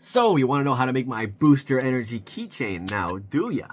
So, you want to know how to make my booster energy keychain now, do ya?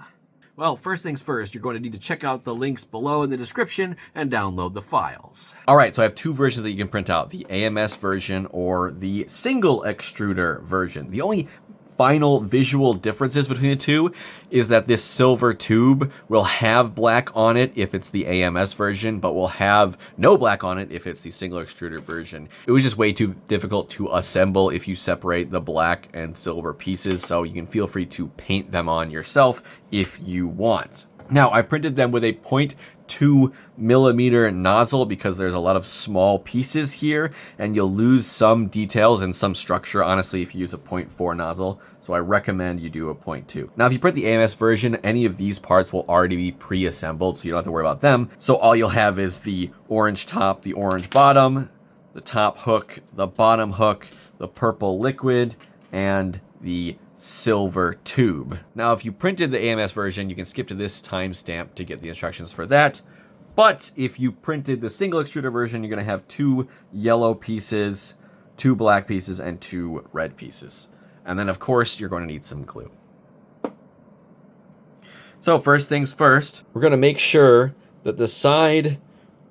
Well, first things first, you're going to need to check out the links below in the description and download the files. All right, so I have two versions that you can print out, the AMS version or the single extruder version. The only final visual differences between the two is that this silver tube will have black on it if it's the AMS version, but will have no black on it if it's the single extruder version. It was just way too difficult to assemble if you separate the black and silver pieces, so you can feel free to paint them on yourself if you want. Now, I printed them with a 0.2 millimeter nozzle because there's a lot of small pieces here and you'll lose some details and some structure, honestly, if you use a 0.4 nozzle. So I recommend you do a 0.2. Now, if you print the AMS version, any of these parts will already be pre-assembled, so you don't have to worry about them. So all you'll have is the orange top, the orange bottom, the top hook, the bottom hook, the purple liquid, and the silver tube. Now, if you printed the AMS version, you can skip to this timestamp to get the instructions for that. But if you printed the single extruder version, you're going to have 2 yellow pieces, 2 black pieces, and 2 red pieces. And then, of course, you're going to need some glue. So first things first, we're going to make sure that the side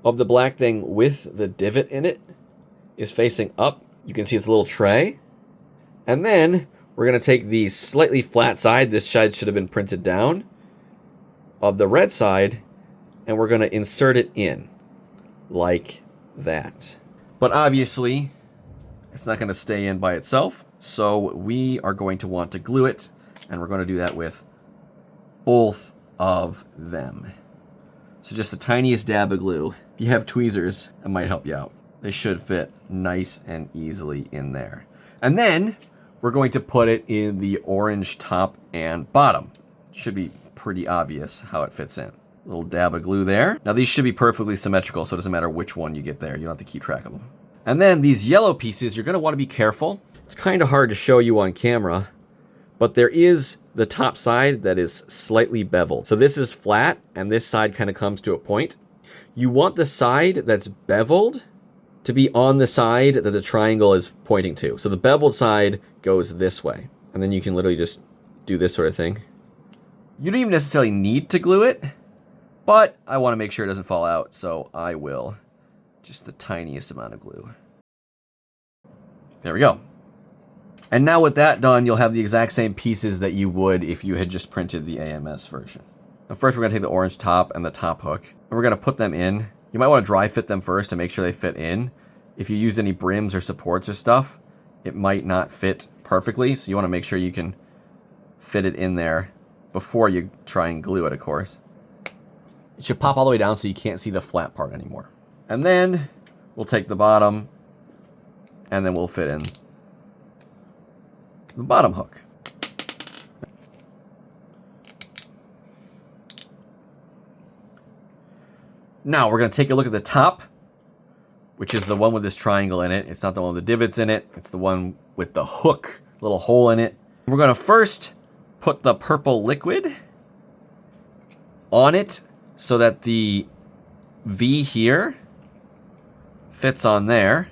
of the black thing with the divot in it is facing up. You can see it's a little tray. And then we're going to take the slightly flat side, this side should have been printed down, of the red side, and we're going to insert it in like that. But obviously, it's not going to stay in by itself, so we are going to want to glue it, and we're going to do that with both of them. So just the tiniest dab of glue. If you have tweezers, it might help you out. They should fit nice and easily in there. And then we're going to put it in the orange top and bottom. Should be pretty obvious how it fits in. A little dab of glue there. Now these should be perfectly symmetrical, so it doesn't matter which one you get there. You don't have to keep track of them. And then these yellow pieces, you're going to want to be careful. It's kind of hard to show you on camera, but there is the top side that is slightly beveled. So this is flat, and this side kind of comes to a point. You want the side that's beveled to be on the side that the triangle is pointing to. So the beveled side goes this way. And then you can literally just do this sort of thing. You don't even necessarily need to glue it, but I want to make sure it doesn't fall out, so I will. Just the tiniest amount of glue. There we go. And now with that done, you'll have the exact same pieces that you would if you had just printed the AMS version. Now first we're going to take the orange top and the top hook, and we're going to put them in. You might want to dry fit them first to make sure they fit in. If you use any brims or supports or stuff, it might not fit perfectly, so you want to make sure you can fit it in there before you try and glue it, of course. It should pop all the way down so you can't see the flat part anymore. And then we'll take the bottom, and then we'll fit in the bottom hook. Now we're going to take a look at the top, which is the one with this triangle in it. It's not the one with the divots in it. It's the one with the hook, little hole in it. We're going to first put the purple liquid on it so that the V here fits on there.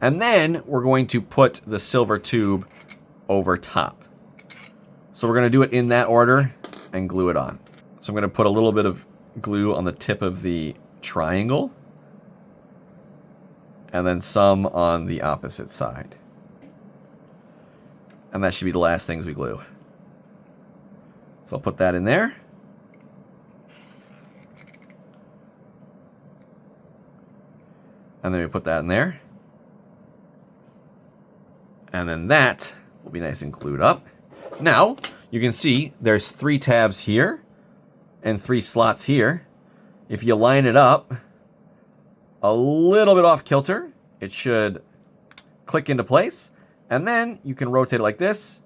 And then we're going to put the silver tube over top. So we're going to do it in that order and glue it on. So I'm going to put a little bit of glue on the tip of the triangle and then some on the opposite side. And that should be the last things we glue. So I'll put that in there. And then we put that in there. And then that will be nice and glued up. Now, you can see there's 3 tabs here and 3 slots here. If you line it up a little bit off kilter, it should click into place. And then you can rotate it like this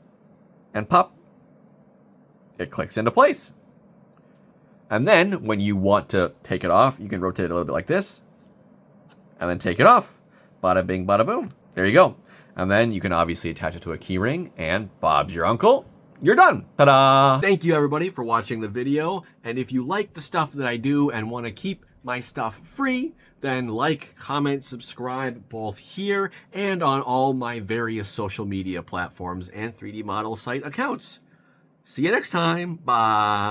and pop. It clicks into place. And then when you want to take it off, you can rotate it a little bit like this and then take it off. Bada bing, bada boom. There you go. And then you can obviously attach it to a key ring, and Bob's your uncle. You're done. Ta-da! Thank you everybody for watching the video, and if you like the stuff that I do and want to keep my stuff free, then like, comment, subscribe both here and on all my various social media platforms and 3D model site accounts. See you next time. Bye.